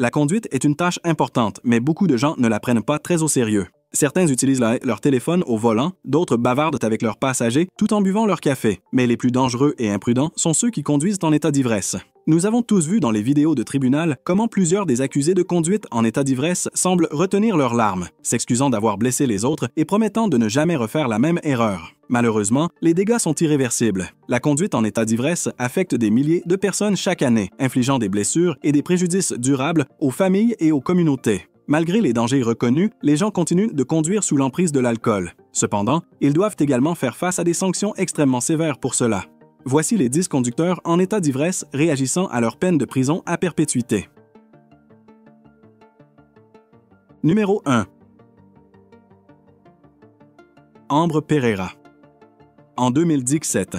La conduite est une tâche importante, mais beaucoup de gens ne la prennent pas très au sérieux. Certains utilisent leur téléphone au volant, d'autres bavardent avec leurs passagers tout en buvant leur café. Mais les plus dangereux et imprudents sont ceux qui conduisent en état d'ivresse. Nous avons tous vu dans les vidéos de tribunal comment plusieurs des accusés de conduite en état d'ivresse semblent retenir leurs larmes, s'excusant d'avoir blessé les autres et promettant de ne jamais refaire la même erreur. Malheureusement, les dégâts sont irréversibles. La conduite en état d'ivresse affecte des milliers de personnes chaque année, infligeant des blessures et des préjudices durables aux familles et aux communautés. Malgré les dangers reconnus, les gens continuent de conduire sous l'emprise de l'alcool. Cependant, ils doivent également faire face à des sanctions extrêmement sévères pour cela. Voici les 10 conducteurs en état d'ivresse réagissant à leur peine de prison à perpétuité. Numéro 1. Amber Pereira. En 2017,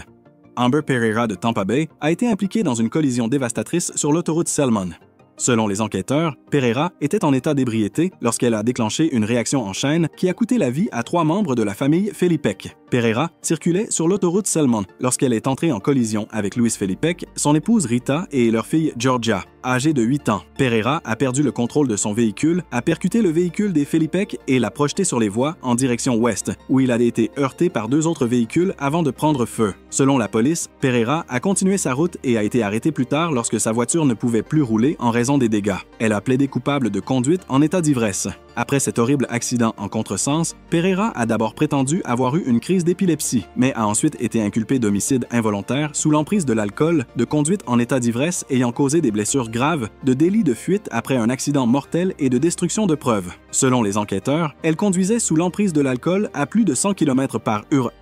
Amber Pereira de Tampa Bay a été impliquée dans une collision dévastatrice sur l'autoroute Selmon. Selon les enquêteurs, Pereira était en état d'ébriété lorsqu'elle a déclenché une réaction en chaîne qui a coûté la vie à 3 membres de la famille Felipek. Pereira circulait sur l'autoroute Selmon lorsqu'elle est entrée en collision avec Luis Felipek, son épouse Rita et leur fille Georgia, âgée de 8 ans. Pereira a perdu le contrôle de son véhicule, a percuté le véhicule des Felipek et l'a projeté sur les voies en direction ouest, où il a été heurté par 2 autres véhicules avant de prendre feu. Selon la police, Pereira a continué sa route et a été arrêtée plus tard lorsque sa voiture ne pouvait plus rouler en raison des dégâts. Elle a plaidé coupable de conduite en état d'ivresse. Après cet horrible accident en contresens, Pereira a d'abord prétendu avoir eu une crise d'épilepsie, mais a ensuite été inculpée d'homicide involontaire sous l'emprise de l'alcool, de conduite en état d'ivresse ayant causé des blessures graves, de délit de fuite après un accident mortel et de destruction de preuves. Selon les enquêteurs, elle conduisait sous l'emprise de l'alcool à plus de 100 km/h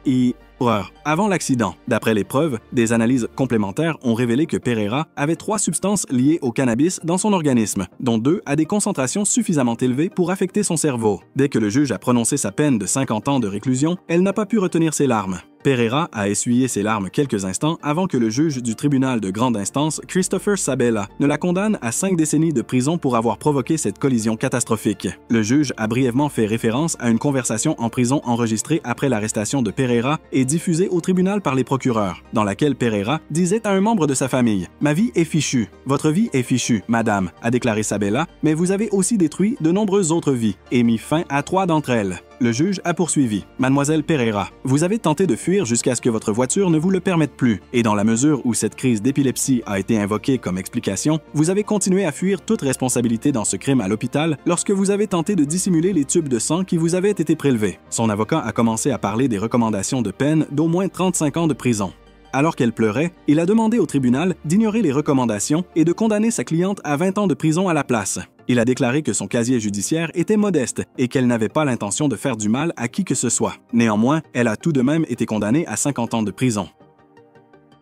avant l'accident. D'après les preuves, des analyses complémentaires ont révélé que Pereira avait 3 substances liées au cannabis dans son organisme, dont 2 à des concentrations suffisamment élevées pour affecter son cerveau. Dès que le juge a prononcé sa peine de 50 ans de réclusion, elle n'a pas pu retenir ses larmes. Pereira a essuyé ses larmes quelques instants avant que le juge du tribunal de grande instance, Christopher Sabella, ne la condamne à 5 décennies de prison pour avoir provoqué cette collision catastrophique. Le juge a brièvement fait référence à une conversation en prison enregistrée après l'arrestation de Pereira et diffusée au tribunal par les procureurs, dans laquelle Pereira disait à un membre de sa famille « Ma vie est fichue. Votre vie est fichue, madame », a déclaré Sabella, « mais vous avez aussi détruit de nombreuses autres vies et mis fin à 3 d'entre elles. » Le juge a poursuivi. « Mademoiselle Pereira, vous avez tenté de fuir jusqu'à ce que votre voiture ne vous le permette plus, et dans la mesure où cette crise d'épilepsie a été invoquée comme explication, vous avez continué à fuir toute responsabilité dans ce crime à l'hôpital lorsque vous avez tenté de dissimuler les tubes de sang qui vous avaient été prélevés. » Son avocat a commencé à parler des recommandations de peine d'au moins 35 ans de prison. Alors qu'elle pleurait, il a demandé au tribunal d'ignorer les recommandations et de condamner sa cliente à 20 ans de prison à la place. Il a déclaré que son casier judiciaire était modeste et qu'elle n'avait pas l'intention de faire du mal à qui que ce soit. Néanmoins, elle a tout de même été condamnée à 50 ans de prison.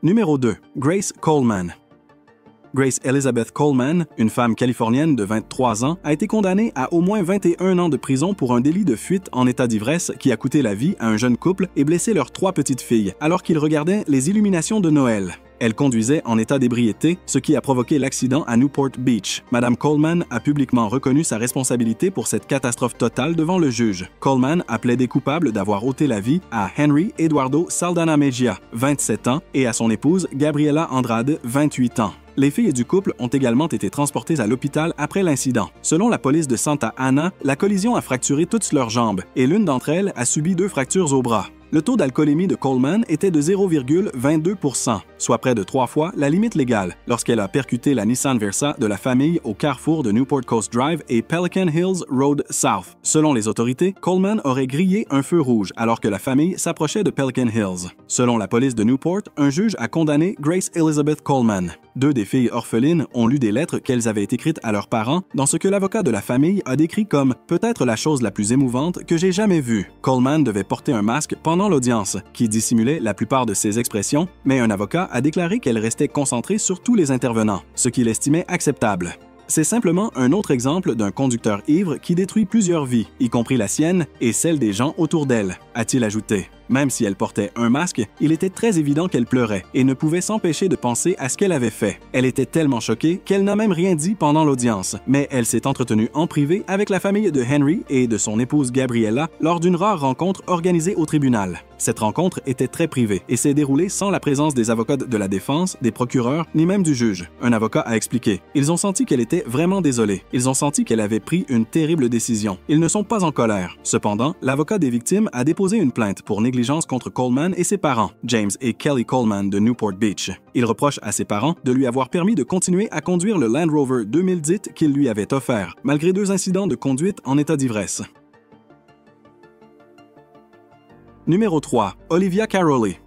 Numéro 2. Grace Coleman. Grace Elizabeth Coleman, une femme californienne de 23 ans, a été condamnée à au moins 21 ans de prison pour un délit de fuite en état d'ivresse qui a coûté la vie à un jeune couple et blessé leurs 3 petites filles alors qu'ils regardaient les illuminations de Noël. Elle conduisait en état d'ébriété, ce qui a provoqué l'accident à Newport Beach. Madame Coleman a publiquement reconnu sa responsabilité pour cette catastrophe totale devant le juge. Coleman a plaidé coupable d'avoir ôté la vie à Henry Eduardo Saldana Mejia, 27 ans, et à son épouse Gabriela Andrade, 28 ans. Les filles du couple ont également été transportées à l'hôpital après l'incident. Selon la police de Santa Ana, la collision a fracturé toutes leurs jambes et l'une d'entre elles a subi 2 fractures au bras. Le taux d'alcoolémie de Coleman était de 0,22%, soit près de 3 fois la limite légale, lorsqu'elle a percuté la Nissan Versa de la famille au carrefour de Newport Coast Drive et Pelican Hills Road South. Selon les autorités, Coleman aurait grillé un feu rouge alors que la famille s'approchait de Pelican Hills. Selon la police de Newport, un juge a condamné Grace Elizabeth Coleman. 2 des filles orphelines ont lu des lettres qu'elles avaient écrites à leurs parents dans ce que l'avocat de la famille a décrit comme « peut-être la chose la plus émouvante que j'ai jamais vue ». Coleman devait porter un masque pendant l'audience, qui dissimulait la plupart de ses expressions, mais un avocat a déclaré qu'elle restait concentrée sur tous les intervenants, ce qu'il estimait acceptable. C'est simplement un autre exemple d'un conducteur ivre qui détruit plusieurs vies, y compris la sienne et celle des gens autour d'elle, a-t-il ajouté. Même si elle portait un masque, il était très évident qu'elle pleurait et ne pouvait s'empêcher de penser à ce qu'elle avait fait. Elle était tellement choquée qu'elle n'a même rien dit pendant l'audience, mais elle s'est entretenue en privé avec la famille de Henry et de son épouse Gabriella lors d'une rare rencontre organisée au tribunal. Cette rencontre était très privée et s'est déroulée sans la présence des avocats de la défense, des procureurs, ni même du juge. Un avocat a expliqué. Ils ont senti qu'elle était vraiment désolée. Ils ont senti qu'elle avait pris une terrible décision. Ils ne sont pas en colère. Cependant, l'avocat des victimes a déposé une plainte pour négligence contre Coleman et ses parents, James et Kelly Coleman de Newport Beach. Il reproche à ses parents de lui avoir permis de continuer à conduire le Land Rover 2010 qu'il lui avait offert, malgré 2 incidents de conduite en état d'ivresse. Numéro 3. Olivia Caroli.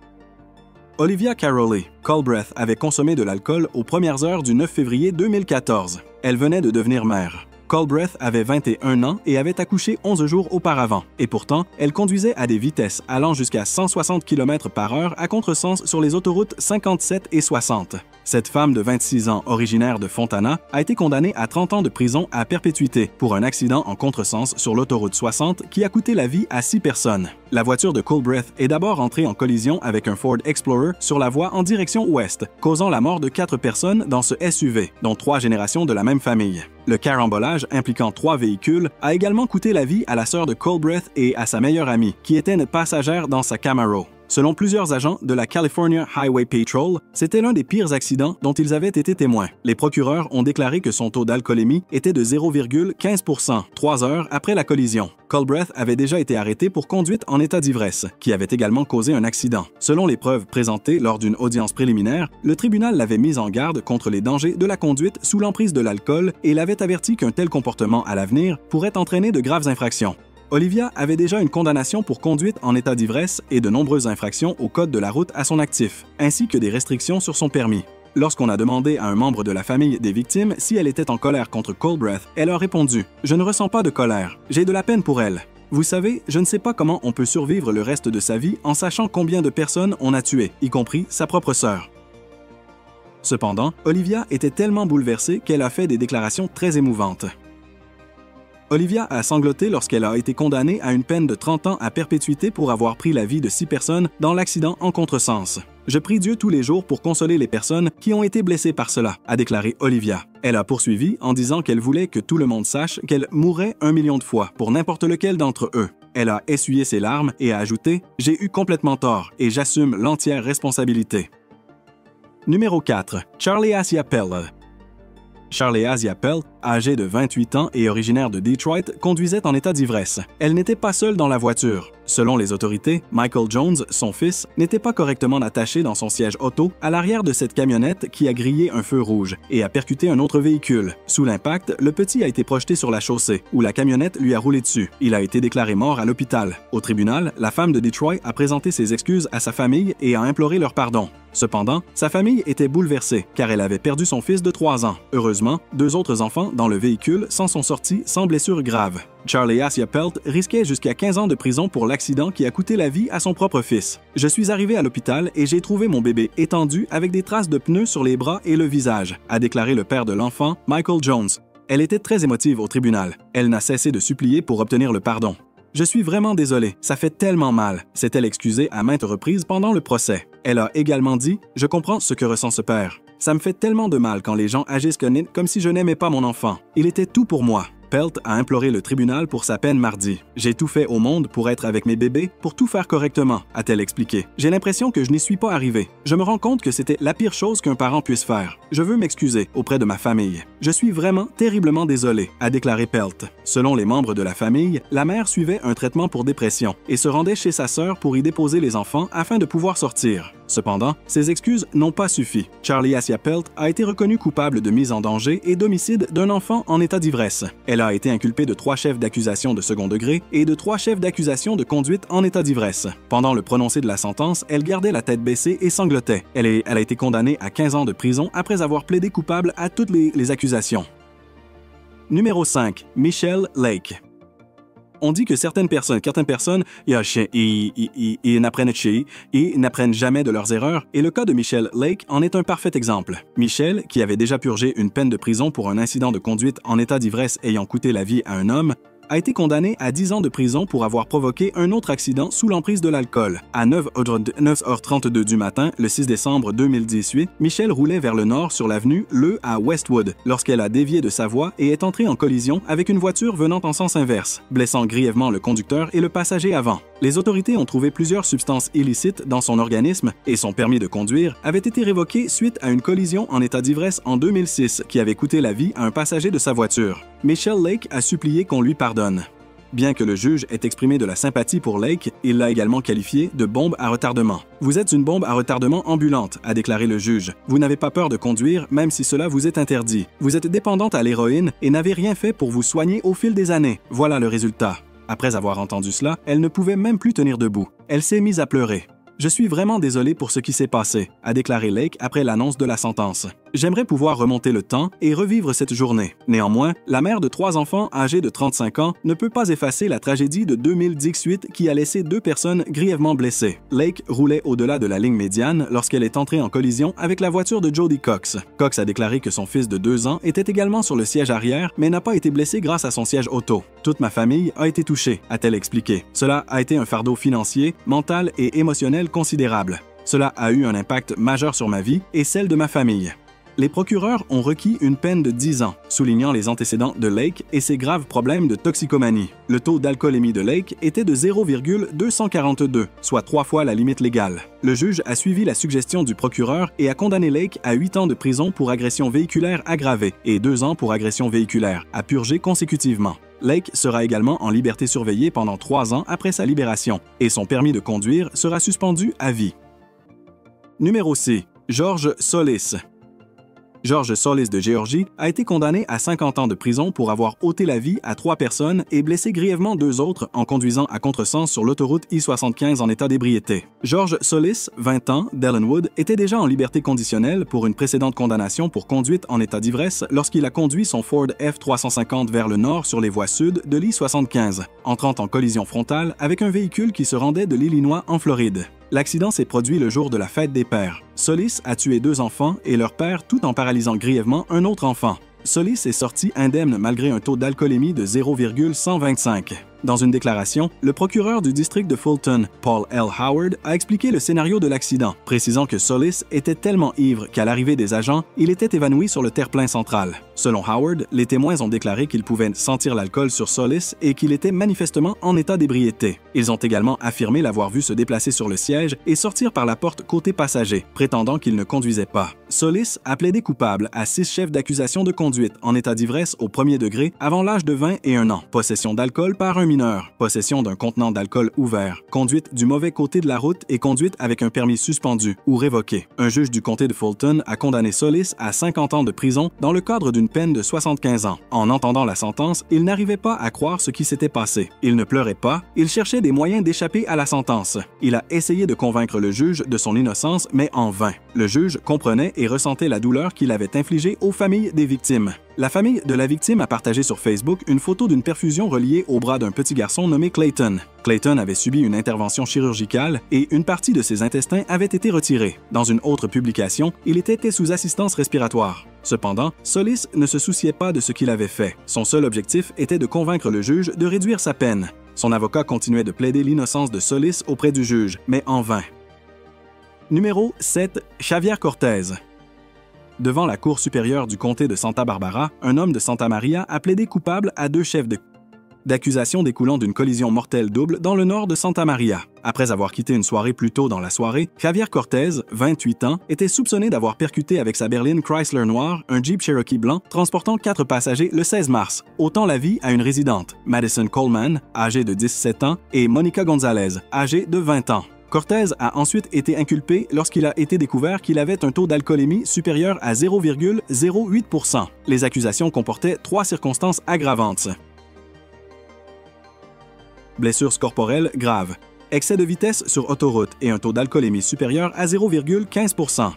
Olivia Caroli, Culbreth avait consommé de l'alcool aux premières heures du 9 février 2014. Elle venait de devenir mère. Culbreth avait 21 ans et avait accouché 11 jours auparavant. Et pourtant, elle conduisait à des vitesses allant jusqu'à 160 km/h à contresens sur les autoroutes 57 et 60. Cette femme de 26 ans, originaire de Fontana, a été condamnée à 30 ans de prison à perpétuité pour un accident en contresens sur l'autoroute 60 qui a coûté la vie à 6 personnes. La voiture de Culbreth est d'abord entrée en collision avec un Ford Explorer sur la voie en direction ouest, causant la mort de 4 personnes dans ce SUV, dont 3 générations de la même famille. Le carambolage, impliquant 3 véhicules, a également coûté la vie à la sœur de Culbreth et à sa meilleure amie, qui était une passagère dans sa Camaro. Selon plusieurs agents de la California Highway Patrol, c'était l'un des pires accidents dont ils avaient été témoins. Les procureurs ont déclaré que son taux d'alcoolémie était de 0,15%, 3 heures après la collision. Culbreth avait déjà été arrêté pour conduite en état d'ivresse, qui avait également causé un accident. Selon les preuves présentées lors d'une audience préliminaire, le tribunal l'avait mise en garde contre les dangers de la conduite sous l'emprise de l'alcool et l'avait averti qu'un tel comportement à l'avenir pourrait entraîner de graves infractions. Olivia avait déjà une condamnation pour conduite en état d'ivresse et de nombreuses infractions au code de la route à son actif, ainsi que des restrictions sur son permis. Lorsqu'on a demandé à un membre de la famille des victimes si elle était en colère contre Culbreth, elle a répondu « Je ne ressens pas de colère, j'ai de la peine pour elle. Vous savez, je ne sais pas comment on peut survivre le reste de sa vie en sachant combien de personnes on a tuées, y compris sa propre sœur. » Cependant, Olivia était tellement bouleversée qu'elle a fait des déclarations très émouvantes. Olivia a sangloté lorsqu'elle a été condamnée à une peine de 30 ans à perpétuité pour avoir pris la vie de 6 personnes dans l'accident en contresens. « Je prie Dieu tous les jours pour consoler les personnes qui ont été blessées par cela », a déclaré Olivia. Elle a poursuivi en disant qu'elle voulait que tout le monde sache qu'elle mourrait 1 million de fois pour n'importe lequel d'entre eux. Elle a essuyé ses larmes et a ajouté « J'ai eu complètement tort et j'assume l'entière responsabilité. » Numéro 4. Charlie Asia Pell. Charlie Asia Pell, âgée de 28 ans et originaire de Detroit, conduisait en état d'ivresse. Elle n'était pas seule dans la voiture. Selon les autorités, Michael Jones, son fils, n'était pas correctement attaché dans son siège auto à l'arrière de cette camionnette qui a grillé un feu rouge et a percuté un autre véhicule. Sous l'impact, le petit a été projeté sur la chaussée, où la camionnette lui a roulé dessus. Il a été déclaré mort à l'hôpital. Au tribunal, la femme de Detroit a présenté ses excuses à sa famille et a imploré leur pardon. Cependant, sa famille était bouleversée car elle avait perdu son fils de 3 ans. Heureusement, 2 autres enfants dans le véhicule s'en sont sortis sans blessures graves. Charlie Asia Pelt risquait jusqu'à 15 ans de prison pour l'accident qui a coûté la vie à son propre fils. « Je suis arrivé à l'hôpital et j'ai trouvé mon bébé étendu avec des traces de pneus sur les bras et le visage », a déclaré le père de l'enfant, Michael Jones. Elle était très émotive au tribunal. Elle n'a cessé de supplier pour obtenir le pardon. « Je suis vraiment désolée, ça fait tellement mal », s'est-elle excusée à maintes reprises pendant le procès. Elle a également dit « Je comprends ce que ressent ce père. Ça me fait tellement de mal quand les gens agissent comme si je n'aimais pas mon enfant. Il était tout pour moi. » Pelt a imploré le tribunal pour sa peine mardi. « J'ai tout fait au monde pour être avec mes bébés, pour tout faire correctement », a-t-elle expliqué. « J'ai l'impression que je n'y suis pas arrivée. Je me rends compte que c'était la pire chose qu'un parent puisse faire. Je veux m'excuser auprès de ma famille. Je suis vraiment terriblement désolée », a déclaré Pelt. Selon les membres de la famille, la mère suivait un traitement pour dépression et se rendait chez sa sœur pour y déposer les enfants afin de pouvoir sortir. Cependant, ces excuses n'ont pas suffi. Charlie Asia Pelt a été reconnue coupable de mise en danger et d'homicide d'un enfant en état d'ivresse. Elle a été inculpée de 3 chefs d'accusation de second degré et de 3 chefs d'accusation de conduite en état d'ivresse. Pendant le prononcé de la sentence, elle gardait la tête baissée et sanglotait. Elle a été condamnée à 15 ans de prison après avoir plaidé coupable à toutes les accusations. Numéro 5. Michelle Lake. On dit que certaines personnes ils n'apprennent jamais de leurs erreurs, et le cas de Michelle Lake en est un parfait exemple. Michelle, qui avait déjà purgé une peine de prison pour un incident de conduite en état d'ivresse ayant coûté la vie à un homme, a été condamné à 10 ans de prison pour avoir provoqué un autre accident sous l'emprise de l'alcool. À 9h32 du matin, le 6 décembre 2018, Michelle roulait vers le nord sur l'avenue Le à Westwood lorsqu'elle a dévié de sa voie et est entrée en collision avec une voiture venant en sens inverse, blessant grièvement le conducteur et le passager avant. Les autorités ont trouvé plusieurs substances illicites dans son organisme et son permis de conduire avait été révoqué suite à une collision en état d'ivresse en 2006 qui avait coûté la vie à un passager de sa voiture. Michelle Lake a supplié qu'on lui pardonne. Bien que le juge ait exprimé de la sympathie pour Lake, il l'a également qualifié de bombe à retardement. « Vous êtes une bombe à retardement ambulante », a déclaré le juge. « Vous n'avez pas peur de conduire, même si cela vous est interdit. Vous êtes dépendante à l'héroïne et n'avez rien fait pour vous soigner au fil des années. Voilà le résultat. » Après avoir entendu cela, elle ne pouvait même plus tenir debout. Elle s'est mise à pleurer. « Je suis vraiment désolée pour ce qui s'est passé », a déclaré Lake après l'annonce de la sentence. « J'aimerais pouvoir remonter le temps et revivre cette journée. Néanmoins, la mère de 3 enfants âgés de 35 ans ne peut pas effacer la tragédie de 2018 qui a laissé 2 personnes grièvement blessées. » Lake roulait au-delà de la ligne médiane lorsqu'elle est entrée en collision avec la voiture de Jody Cox. Cox a déclaré que son fils de 2 ans était également sur le siège arrière, mais n'a pas été blessé grâce à son siège auto. « Toute ma famille a été touchée », a-t-elle expliqué. « Cela a été un fardeau financier, mental et émotionnel considérable. Cela a eu un impact majeur sur ma vie et celle de ma famille. » Les procureurs ont requis une peine de 10 ans, soulignant les antécédents de Lake et ses graves problèmes de toxicomanie. Le taux d'alcoolémie de Lake était de 0,242, soit 3 fois la limite légale. Le juge a suivi la suggestion du procureur et a condamné Lake à 8 ans de prison pour agression véhiculaire aggravée et 2 ans pour agression véhiculaire, à purger consécutivement. Lake sera également en liberté surveillée pendant 3 ans après sa libération et son permis de conduire sera suspendu à vie. Numéro 6. George Solis. George Solis de Géorgie a été condamné à 50 ans de prison pour avoir ôté la vie à 3 personnes et blessé grièvement 2 autres en conduisant à contresens sur l'autoroute I-75 en état d'ébriété. George Solis, 20 ans, d'Ellenwood, était déjà en liberté conditionnelle pour une précédente condamnation pour conduite en état d'ivresse lorsqu'il a conduit son Ford F-350 vers le nord sur les voies sud de l'I-75, entrant en collision frontale avec un véhicule qui se rendait de l'Illinois en Floride. L'accident s'est produit le jour de la fête des pères. Solis a tué 2 enfants et leur père tout en paralysant grièvement un autre enfant. Solis est sorti indemne malgré un taux d'alcoolémie de 0,125. Dans une déclaration, le procureur du district de Fulton, Paul L. Howard, a expliqué le scénario de l'accident, précisant que Solis était tellement ivre qu'à l'arrivée des agents, il était évanoui sur le terre-plein central. Selon Howard, les témoins ont déclaré qu'ils pouvaient sentir l'alcool sur Solis et qu'il était manifestement en état d'ébriété. Ils ont également affirmé l'avoir vu se déplacer sur le siège et sortir par la porte côté passager, prétendant qu'il ne conduisait pas. Solis a plaidé coupable à 6 chefs d'accusation de conduite en état d'ivresse au premier degré avant l'âge de 21 ans, possession d'alcool par un mineur, possession d'un contenant d'alcool ouvert, conduite du mauvais côté de la route et conduite avec un permis suspendu ou révoqué. Un juge du comté de Fulton a condamné Solis à 50 ans de prison dans le cadre d'une peine de 75 ans. En entendant la sentence, il n'arrivait pas à croire ce qui s'était passé. Il ne pleurait pas, il cherchait des moyens d'échapper à la sentence. Il a essayé de convaincre le juge de son innocence, mais en vain. Le juge comprenait et ressentait la douleur qu'il avait infligée aux familles des victimes. La famille de la victime a partagé sur Facebook une photo d'une perfusion reliée au bras d'un petit garçon nommé Clayton. Clayton avait subi une intervention chirurgicale et une partie de ses intestins avait été retirée. Dans une autre publication, il était sous assistance respiratoire. Cependant, Solis ne se souciait pas de ce qu'il avait fait. Son seul objectif était de convaincre le juge de réduire sa peine. Son avocat continuait de plaider l'innocence de Solis auprès du juge, mais en vain. Numéro 7. Javier Cortez. Devant la Cour supérieure du comté de Santa Barbara, un homme de Santa Maria a plaidé coupable à 2 chefs d'accusation découlant d'une collision mortelle double dans le nord de Santa Maria. Après avoir quitté une soirée plus tôt dans la soirée, Javier Cortez, 28 ans, était soupçonné d'avoir percuté avec sa berline Chrysler noire un Jeep Cherokee blanc transportant 4 passagers le 16 mars, ôtant la vie à une résidente, Madison Coleman, âgée de 17 ans, et Monica Gonzalez, âgée de 20 ans. Cortez a ensuite été inculpé lorsqu'il a été découvert qu'il avait un taux d'alcoolémie supérieur à 0,08%. Les accusations comportaient 3 circonstances aggravantes. Blessures corporelles graves, excès de vitesse sur autoroute et un taux d'alcoolémie supérieur à 0,15%.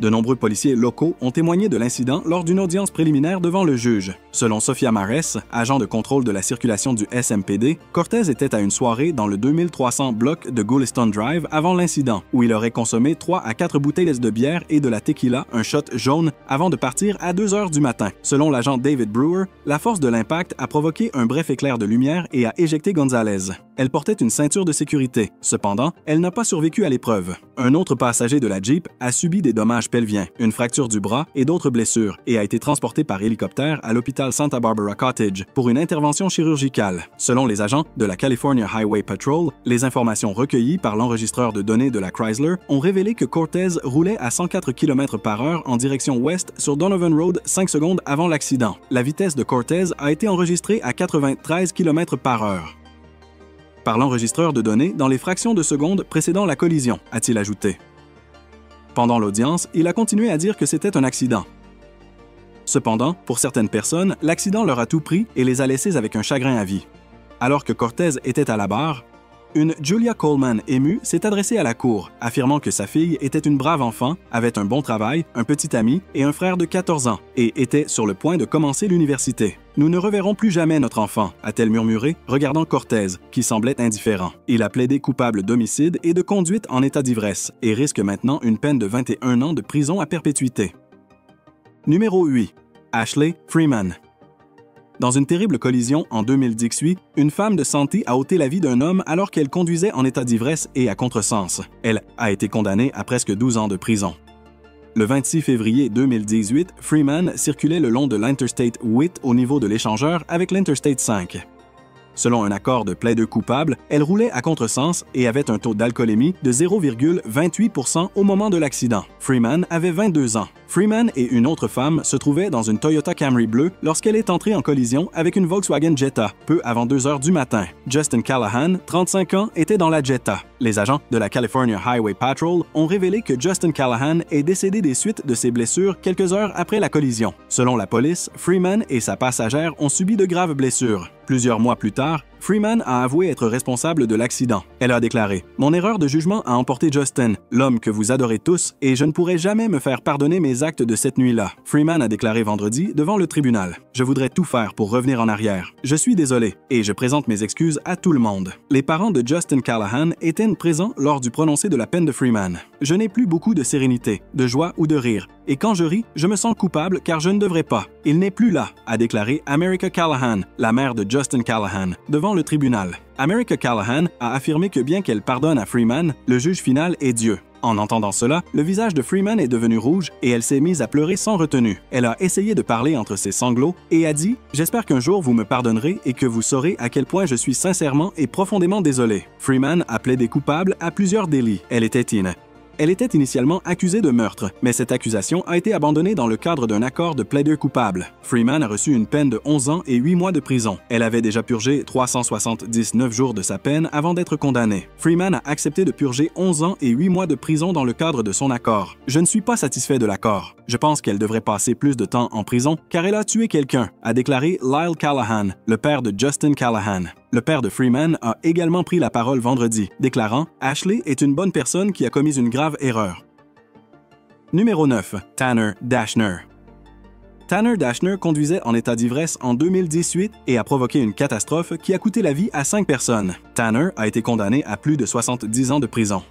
De nombreux policiers locaux ont témoigné de l'incident lors d'une audience préliminaire devant le juge. Selon Sophia Mares, agent de contrôle de la circulation du SMPD, Cortez était à une soirée dans le 2300 bloc de Gulliston Drive avant l'incident, où il aurait consommé 3 à 4 bouteilles de bière et de la tequila, un shot jaune, avant de partir à 2 heures du matin. Selon l'agent David Brewer, la force de l'impact a provoqué un bref éclair de lumière et a éjecté Gonzalez. Elle portait une ceinture de sécurité. Cependant, elle n'a pas survécu à l'épreuve. Un autre passager de la Jeep a subi des dommages pelviens, une fracture du bras et d'autres blessures, et a été transporté par hélicoptère à l'hôpital Santa Barbara Cottage pour une intervention chirurgicale. Selon les agents de la California Highway Patrol, les informations recueillies par l'enregistreur de données de la Chrysler ont révélé que Cortez roulait à 104 km/h en direction ouest sur Donovan Road 5 secondes avant l'accident. La vitesse de Cortez a été enregistrée à 93 km/h par l'enregistreur de données dans les fractions de secondes précédant la collision, a-t-il ajouté. Pendant l'audience, il a continué à dire que c'était un accident. Cependant, pour certaines personnes, l'accident leur a tout pris et les a laissés avec un chagrin à vie. Alors que Cortez était à la barre, une Julia Coleman émue s'est adressée à la cour, affirmant que sa fille était une brave enfant, avait un bon travail, un petit ami et un frère de 14 ans, et était sur le point de commencer l'université. « Nous ne reverrons plus jamais notre enfant », a-t-elle murmuré, regardant Cortez, qui semblait indifférent. Il a plaidé coupable d'homicide et de conduite en état d'ivresse, et risque maintenant une peine de 21 ans de prison à perpétuité. Numéro 8. Ashley Freeman. Dans une terrible collision en 2018, une femme de Santee a ôté la vie d'un homme alors qu'elle conduisait en état d'ivresse et à contresens. Elle a été condamnée à presque 12 ans de prison. Le 26 février 2018, Freeman circulait le long de l'Interstate 8 au niveau de l'échangeur avec l'Interstate 5. Selon un accord de plaideux coupable, elle roulait à contresens et avait un taux d'alcoolémie de 0,28% au moment de l'accident. Freeman avait 22 ans. Freeman et une autre femme se trouvaient dans une Toyota Camry bleue lorsqu'elle est entrée en collision avec une Volkswagen Jetta, peu avant 2 heures du matin. Justin Callahan, 35 ans, était dans la Jetta. Les agents de la California Highway Patrol ont révélé que Justin Callahan est décédé des suites de ses blessures quelques heures après la collision. Selon la police, Freeman et sa passagère ont subi de graves blessures. Plusieurs mois plus tard, Freeman a avoué être responsable de l'accident. Elle a déclaré « Mon erreur de jugement a emporté Justin, l'homme que vous adorez tous, et je ne pourrai jamais me faire pardonner mes actes de cette nuit-là. » Freeman a déclaré vendredi devant le tribunal. « Je voudrais tout faire pour revenir en arrière. Je suis désolé, et je présente mes excuses à tout le monde. » Les parents de Justin Callahan étaient présents lors du prononcé de la peine de Freeman. « Je n'ai plus beaucoup de sérénité, de joie ou de rire, et quand je ris, je me sens coupable car je ne devrais pas. Il n'est plus là, » a déclaré America Callahan, la mère de Justin Callahan, devant le tribunal. America Callahan a affirmé que bien qu'elle pardonne à Freeman, le juge final est Dieu. En entendant cela, le visage de Freeman est devenu rouge et elle s'est mise à pleurer sans retenue. Elle a essayé de parler entre ses sanglots et a dit « J'espère qu'un jour vous me pardonnerez et que vous saurez à quel point je suis sincèrement et profondément désolé. » Freeman a plaidé coupable à plusieurs délits. Elle était initialement accusée de meurtre, mais cette accusation a été abandonnée dans le cadre d'un accord de plaideur coupable. Freeman a reçu une peine de 11 ans et 8 mois de prison. Elle avait déjà purgé 379 jours de sa peine avant d'être condamnée. Freeman a accepté de purger 11 ans et 8 mois de prison dans le cadre de son accord. « Je ne suis pas satisfait de l'accord. Je pense qu'elle devrait passer plus de temps en prison car elle a tué quelqu'un », a déclaré Lyle Callahan, le père de Justin Callahan. Le père de Freeman a également pris la parole vendredi, déclarant « Ashley est une bonne personne qui a commis une grave erreur. » Numéro 9. Tanner Dashner. Tanner Dashner conduisait en état d'ivresse en 2018 et a provoqué une catastrophe qui a coûté la vie à 5 personnes. Tanner a été condamné à plus de 70 ans de prison.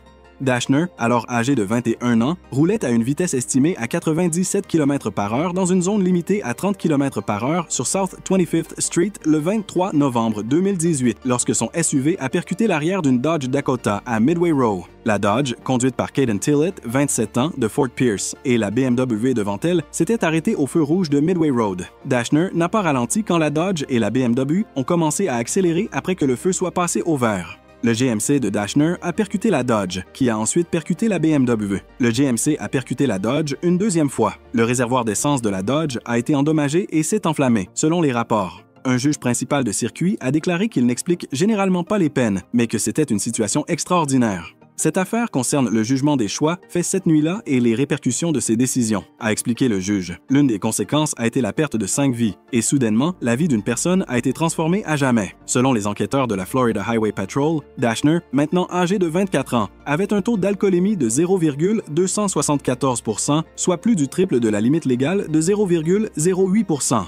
Dashner, alors âgé de 21 ans, roulait à une vitesse estimée à 97 km/h dans une zone limitée à 30 km/h sur South 25th Street le 23 novembre 2018 lorsque son SUV a percuté l'arrière d'une Dodge Dakota à Midway Row. La Dodge, conduite par Caden Tillett, 27 ans, de Fort Pierce, et la BMW devant elle, s'était arrêtée au feu rouge de Midway Road. Dashner n'a pas ralenti quand la Dodge et la BMW ont commencé à accélérer après que le feu soit passé au vert. Le GMC de Dashner a percuté la Dodge, qui a ensuite percuté la BMW. Le GMC a percuté la Dodge une deuxième fois. Le réservoir d'essence de la Dodge a été endommagé et s'est enflammé, selon les rapports. Un juge principal de circuit a déclaré qu'il n'explique généralement pas les peines, mais que c'était une situation extraordinaire. Cette affaire concerne le jugement des choix faits cette nuit-là et les répercussions de ces décisions, a expliqué le juge. L'une des conséquences a été la perte de 5 vies, et soudainement, la vie d'une personne a été transformée à jamais. Selon les enquêteurs de la Florida Highway Patrol, Dashner, maintenant âgé de 24 ans, avait un taux d'alcoolémie de 0,274%, soit plus du triple de la limite légale de 0,08%.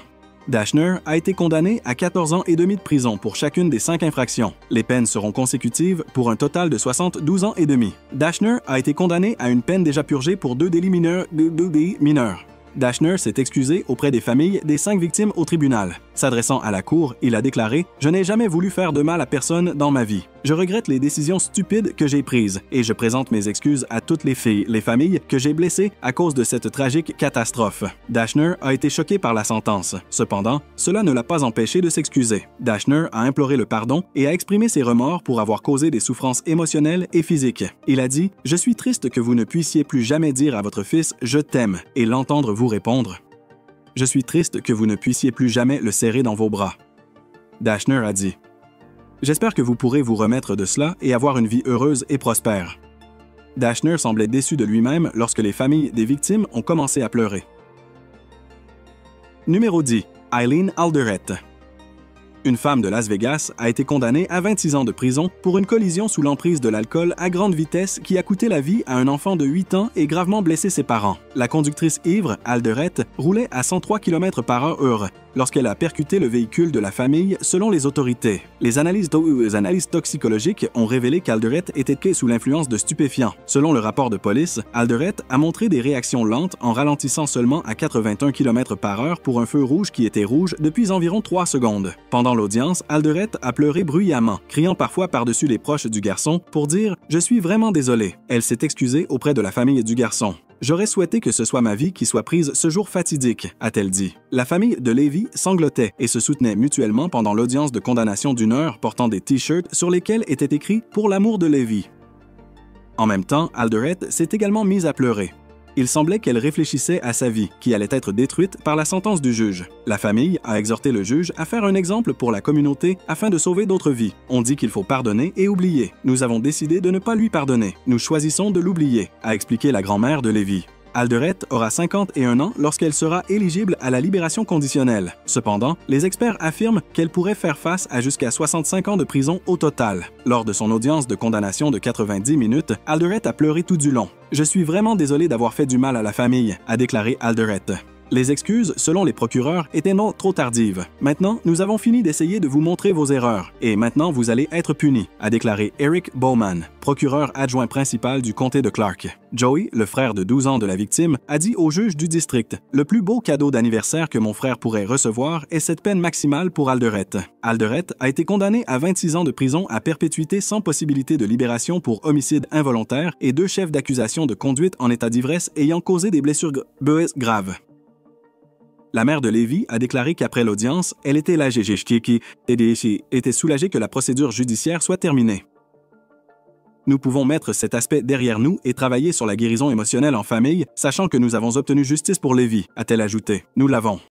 Dashner a été condamné à 14 ans et demi de prison pour chacune des 5 infractions. Les peines seront consécutives pour un total de 72 ans et demi. Dashner a été condamné à une peine déjà purgée pour 2 délits mineurs. Dashner s'est excusé auprès des familles des 5 victimes au tribunal. S'adressant à la cour, il a déclaré « Je n'ai jamais voulu faire de mal à personne dans ma vie. Je regrette les décisions stupides que j'ai prises et je présente mes excuses à toutes les familles que j'ai blessées à cause de cette tragique catastrophe. » Dashner a été choqué par la sentence. Cependant, cela ne l'a pas empêché de s'excuser. Dashner a imploré le pardon et a exprimé ses remords pour avoir causé des souffrances émotionnelles et physiques. Il a dit « Je suis triste que vous ne puissiez plus jamais dire à votre fils « Je t'aime » et l'entendre vous répondre. Je suis triste que vous ne puissiez plus jamais le serrer dans vos bras. Dashner a dit « J'espère que vous pourrez vous remettre de cela et avoir une vie heureuse et prospère. » Dashner semblait déçu de lui-même lorsque les familles des victimes ont commencé à pleurer. Numéro 10. Eileen Alderette. Une femme de Las Vegas a été condamnée à 26 ans de prison pour une collision sous l'emprise de l'alcool à grande vitesse qui a coûté la vie à un enfant de 8 ans et gravement blessé ses parents. La conductrice ivre, Alderette, roulait à 103 km/h lorsqu'elle a percuté le véhicule de la famille, selon les autorités. Les analyses toxicologiques ont révélé qu'Alderette était sous l'influence de stupéfiants. Selon le rapport de police, Alderette a montré des réactions lentes en ralentissant seulement à 81 km/h pour un feu rouge qui était rouge depuis environ 3 secondes. Pendant l'audience, Alderette a pleuré bruyamment, criant parfois par-dessus les proches du garçon pour dire « Je suis vraiment désolée ». Elle s'est excusée auprès de la famille du garçon. J'aurais souhaité que ce soit ma vie qui soit prise ce jour fatidique, a-t-elle dit. La famille de Levy sanglotait et se soutenait mutuellement pendant l'audience de condamnation d'1 heure portant des t-shirts sur lesquels était écrit « Pour l'amour de Levy ». En même temps, Alderette s'est également mise à pleurer. Il semblait qu'elle réfléchissait à sa vie, qui allait être détruite par la sentence du juge. La famille a exhorté le juge à faire un exemple pour la communauté afin de sauver d'autres vies. On dit qu'il faut pardonner et oublier. Nous avons décidé de ne pas lui pardonner. Nous choisissons de l'oublier, a expliqué la grand-mère de Levy. Alderette aura 51 ans lorsqu'elle sera éligible à la libération conditionnelle. Cependant, les experts affirment qu'elle pourrait faire face à jusqu'à 65 ans de prison au total. Lors de son audience de condamnation de 90 minutes, Alderette a pleuré tout du long. « Je suis vraiment désolé d'avoir fait du mal à la famille », a déclaré Alderette. Les excuses, selon les procureurs, étaient non trop tardives. Maintenant, nous avons fini d'essayer de vous montrer vos erreurs. Et maintenant, vous allez être punis, a déclaré Eric Bowman, procureur adjoint principal du comté de Clark. Joey, le frère de 12 ans de la victime, a dit au juge du district « Le plus beau cadeau d'anniversaire que mon frère pourrait recevoir est cette peine maximale pour Alderette. » Alderette a été condamné à 26 ans de prison à perpétuité sans possibilité de libération pour homicide involontaire et 2 chefs d'accusation de conduite en état d'ivresse ayant causé des blessures graves. La mère de Levy a déclaré qu'après l'audience, elle était soulagée que la procédure judiciaire soit terminée. Nous pouvons mettre cet aspect derrière nous et travailler sur la guérison émotionnelle en famille, sachant que nous avons obtenu justice pour Levy, a-t-elle ajouté. Nous l'avons.